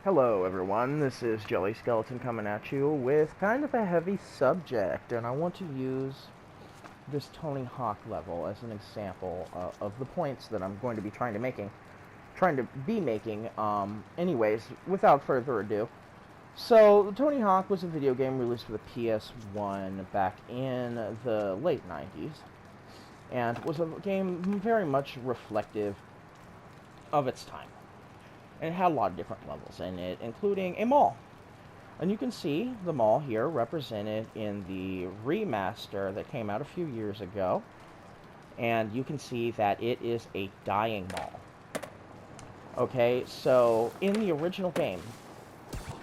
Hello everyone, this is Jelly Skeleton coming at you with kind of a heavy subject, and I want to use this Tony Hawk level as an example of the points that I'm going to be trying to be making. Anyways, without further ado, so Tony Hawk was a video game released for the PS1 back in the late 90s, and was a game very much reflective of its time. And it had a lot of different levels in it, including a mall. And you can see the mall here represented in the remaster that came out a few years ago. And you can see that it is a dying mall. Okay, so in the original game,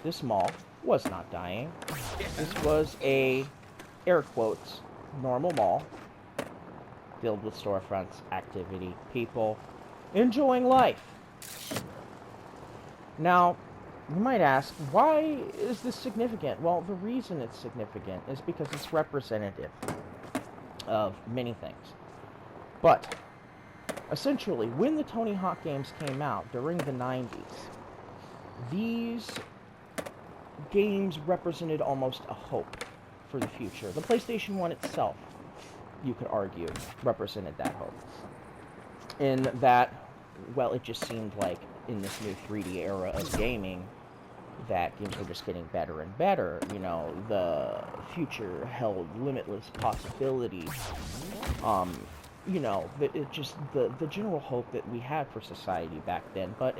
this mall was not dying. This was a, air quotes, normal mall filled with storefronts, activity, people enjoying life. Now, you might ask, why is this significant? Well, the reason it's significant is because it's representative of many things. But, essentially, when the Tony Hawk games came out during the 90s, these games represented almost a hope for the future. The PlayStation 1 itself, you could argue, represented that hope. In that, well, it just seemed like in this new 3D era of gaming, that games were just getting better and better. You know, the future held limitless possibilities. You know, the general hope that we had for society back then. But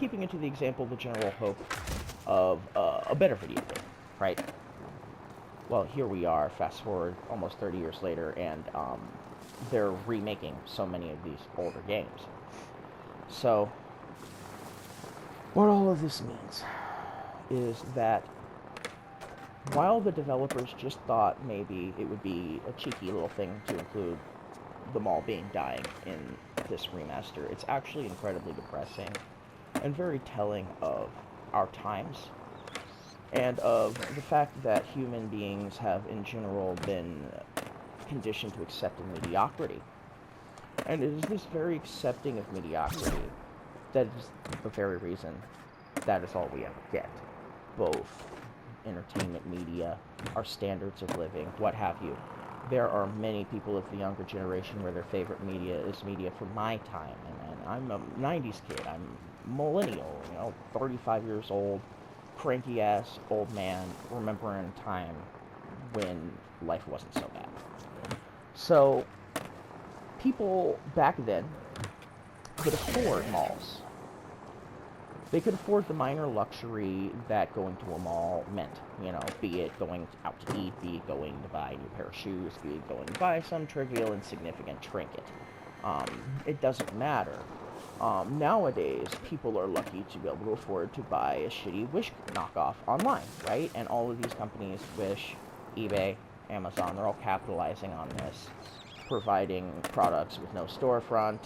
keeping it to the example, the general hope of a better video game, right? Well, here we are, fast forward almost 30 years later, and they're remaking so many of these older games. So, what all of this means is that while the developers just thought maybe it would be a cheeky little thing to include the mall being dying in this remaster, it's actually incredibly depressing and very telling of our times and of the fact that human beings have in general been conditioned to accepting mediocrity. And it is this very accepting of mediocrity that is the very reason that is all we ever get. Both entertainment media, our standards of living, what have you. There are many people of the younger generation where their favorite media is media from my time, and I'm a 90s kid. I'm millennial, 35 years old, cranky ass old man, remembering a time when life wasn't so bad. So, people back then could afford malls. They could afford the minor luxury that going to a mall meant, be it going out to eat, be it going to buy a new pair of shoes, be it going to buy some trivial, insignificant trinket. It doesn't matter. Nowadays, people are lucky to be able to afford to buy a shitty Wish knockoff online, right? And all of these companies, Wish, eBay, Amazon, they're all capitalizing on this, providing products with no storefront,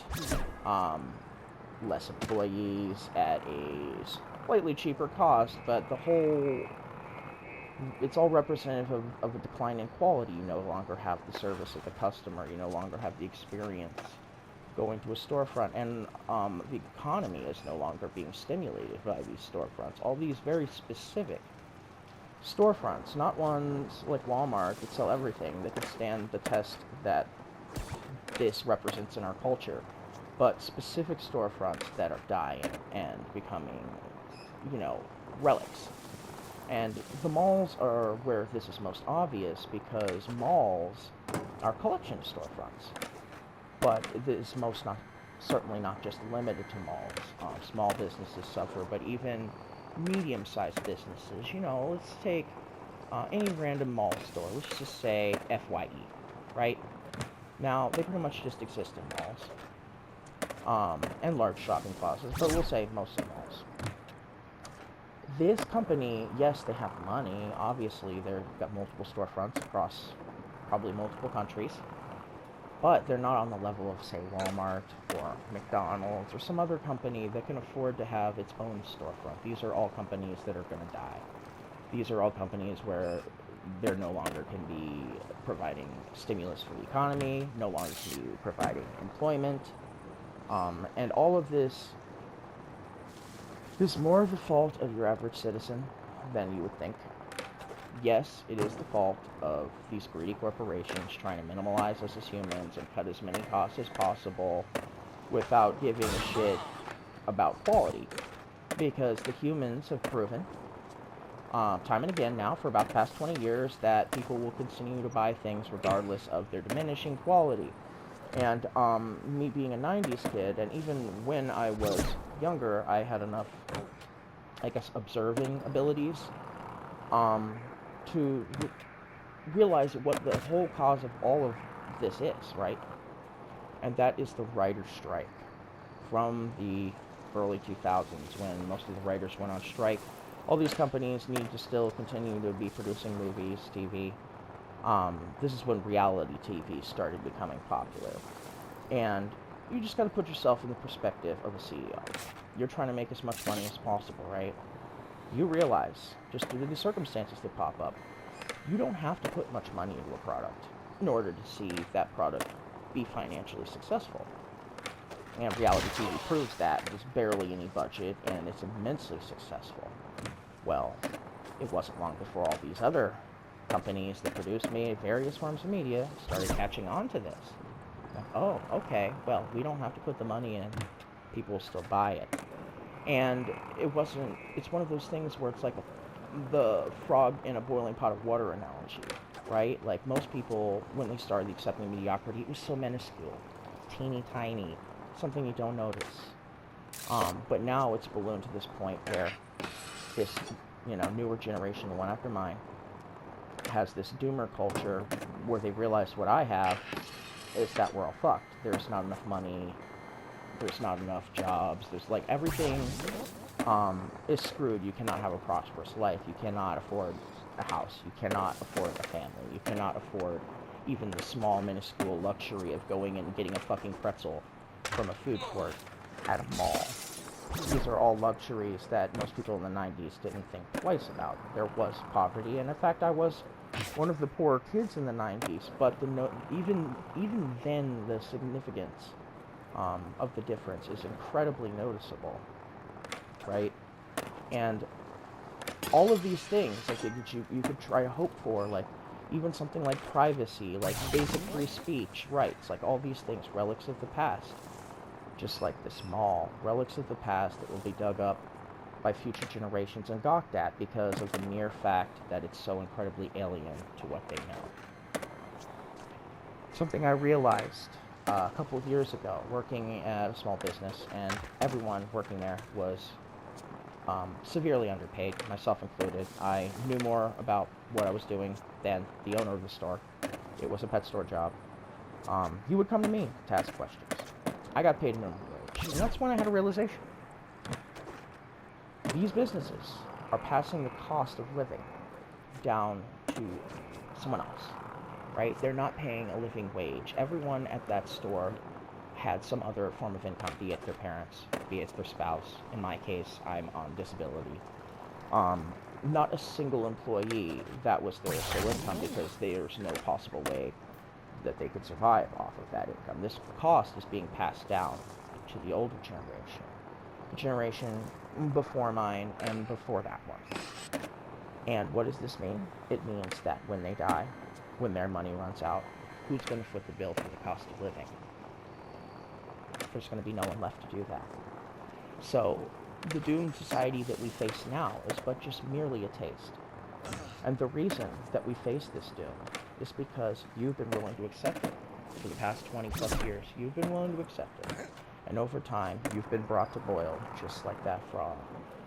less employees at a slightly cheaper cost, but it's all representative of a decline in quality. You no longer have the service of the customer, you no longer have the experience going to a storefront, and the economy is no longer being stimulated by these storefronts. All these very specific storefronts, not ones like Walmart that sell everything, that can stand the test that this represents in our culture, but specific storefronts that are dying and becoming, relics. And the malls are where this is most obvious, because malls are collection of storefronts. But this is certainly not just limited to malls. Small businesses suffer, but even medium-sized businesses. Let's take any random mall store. Let's just say FYE, right? Now, they pretty much just exist in malls. And large shopping plazas, but we'll say mostly malls. This company, yes, they have money. Obviously, they've got multiple storefronts across probably multiple countries, but they're not on the level of, say, Walmart or McDonald's or some other company that can afford to have its own storefront. These are all companies that are going to die. These are all companies where there no longer can be providing stimulus for the economy, no longer can be providing employment. And all of this is more the fault of your average citizen than you would think. Yes, it is the fault of these greedy corporations trying to minimize us as humans and cut as many costs as possible without giving a shit about quality. Because the humans have proven, time and again now, for about the past 20 years, that people will continue to buy things regardless of their diminishing quality. And me being a 90s kid, and even when I was younger, I had enough, I guess, observing abilities to realize what the whole cause of all of this is, right? And that is the writer's strike from the early 2000s, when most of the writers went on strike. All these companies need to still continue to be producing movies, TV. This is when reality TV started becoming popular. And you just got to put yourself in the perspective of a CEO. You're trying to make as much money as possible, right? You realize, just due to the circumstances that pop up, you don't have to put much money into a product in order to see that product be financially successful. And reality TV proves that. There's barely any budget, and it's immensely successful. Well, it wasn't long before all these other companies that produce various forms of media started catching on to this. Like, oh, okay, well, we don't have to put the money in. People will still buy it. And it's one of those things where it's like the frog in a boiling pot of water analogy, right? Like, most people, when they started accepting mediocrity, it was so minuscule, teeny tiny, something you don't notice. But now it's ballooned to this point where this, newer generation, the one after mine, has this doomer culture where they realize what I have is that we're all fucked. There's not enough money. There's not enough jobs. There's like everything is screwed. You cannot have a prosperous life. You cannot afford a house. You cannot afford a family. You cannot afford even the small, minuscule luxury of going and getting a fucking pretzel from a food court at a mall. These are all luxuries that most people in the 90s didn't think twice about. There was poverty, and in fact, I was one of the poorer kids in the 90s, but even then, the significance of the difference is incredibly noticeable, right? And all of these things, like, you could try to hope for, like, even something like privacy, like basic free speech rights, like all these things, relics of the past. Just like this mall, relics of the past that will be dug up by future generations and gawked at because of the mere fact that it's so incredibly alien to what they know. Something I realized a couple of years ago, working at a small business, and everyone working there was severely underpaid, myself included. I knew more about what I was doing than the owner of the store. It was a pet store job. He would come to me to ask questions. I got paid minimum wage, and that's when I had a realization. These businesses are passing the cost of living down to someone else, right? They're not paying a living wage. Everyone at that store had some other form of income, be it their parents, be it their spouse. In my case, I'm on disability. Not a single employee that was their sole income, because there's no possible way that they could survive off of that income. This cost is being passed down to the older generation, the generation before mine and before that one. And what does this mean? It means that when they die, when their money runs out, who's going to foot the bill for the cost of living? There's going to be no one left to do that. So the doomed society that we face now is but just merely a taste. And the reason that we face this doom is because you've been willing to accept it. For the past 20 plus years, you've been willing to accept it. And over time, you've been brought to boil, just like that frog.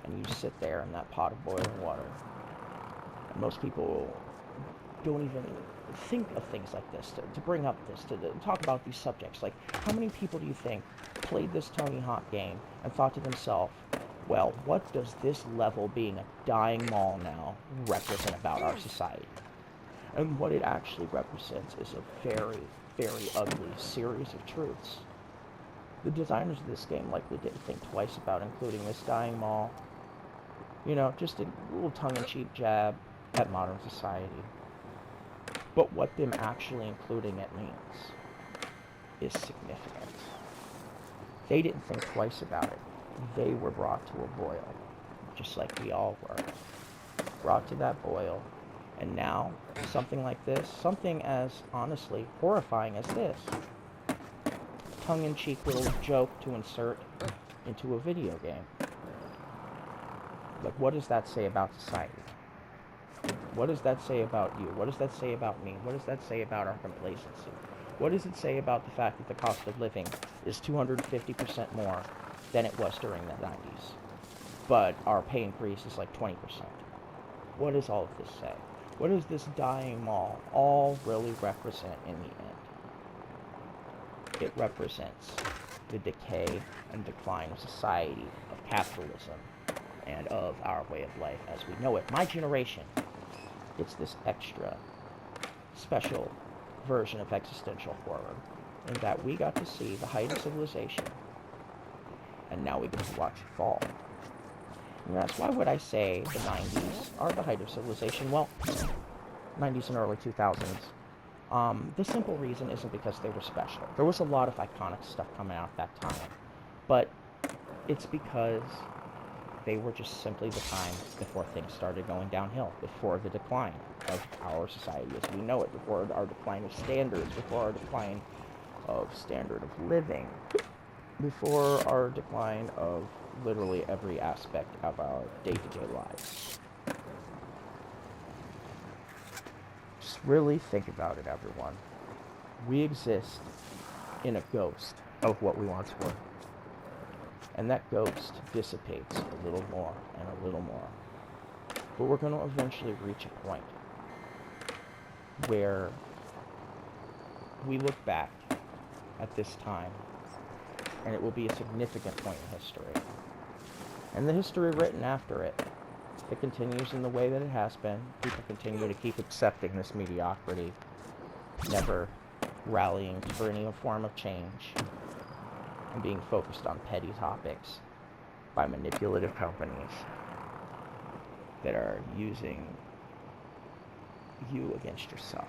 And you sit there in that pot of boiling water. And most people don't even think of things like this, to bring up this, to talk about these subjects. Like, how many people do you think played this Tony Hawk game and thought to themselves, well, what does this level, being a dying mall now, represent about our society? And what it actually represents is a very, very ugly series of truths. The designers of this game likely didn't think twice about including this dying mall. Just a little tongue-in-cheek jab at modern society. But what them actually including it means is significant. They didn't think twice about it. they were brought to a boil, just like we all were. Brought to that boil, and now something like this, something as honestly horrifying as this, tongue-in-cheek little joke to insert into a video game. Like, what does that say about society? What does that say about you? What does that say about me? What does that say about our complacency? What does it say about the fact that the cost of living is 250% more than it was during the 90s, but our pay increase is like 20%? What does all of this say? What does this dying mall all really represent in the end? It represents the decay and decline of society, of capitalism, and of our way of life as we know it. My generation gets this extra special version of existential horror in that we got to see the height of civilization, and now we get to watch it fall. And that's why would I say the 90s are the height of civilization? Well, 90s and early 2000s. The simple reason isn't because they were special. There was a lot of iconic stuff coming out at that time, but it's because they were just simply the time before things started going downhill, before the decline of our society as we know it, before our decline of standards, before our decline of standard of living, before our decline of literally every aspect of our day-to-day lives. Just really think about it, everyone. We exist in a ghost of what we once were. And that ghost dissipates a little more and a little more. But we're going to eventually reach a point where we look back at this time, and it will be a significant point in history. And the history written after it, if it continues in the way that it has been, people continue to keep accepting this mediocrity, never rallying for any form of change, and being focused on petty topics by manipulative companies that are using you against yourself.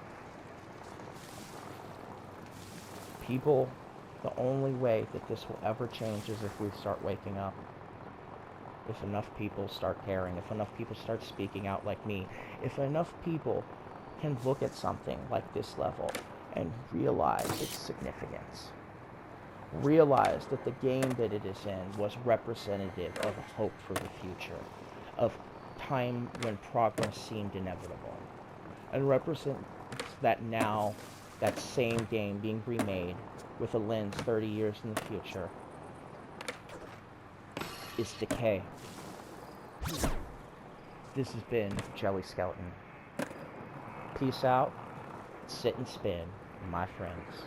People, the only way that this will ever change is if we start waking up. If enough people start caring, if enough people start speaking out like me, if enough people can look at something like this level and realize its significance. Realize that the game that it is in was representative of hope for the future, of time when progress seemed inevitable, and represents that now that same game being remade with a lens 30 years in the future is decay. This has been Jelly Skeleton. Peace out, sit and spin, my friends.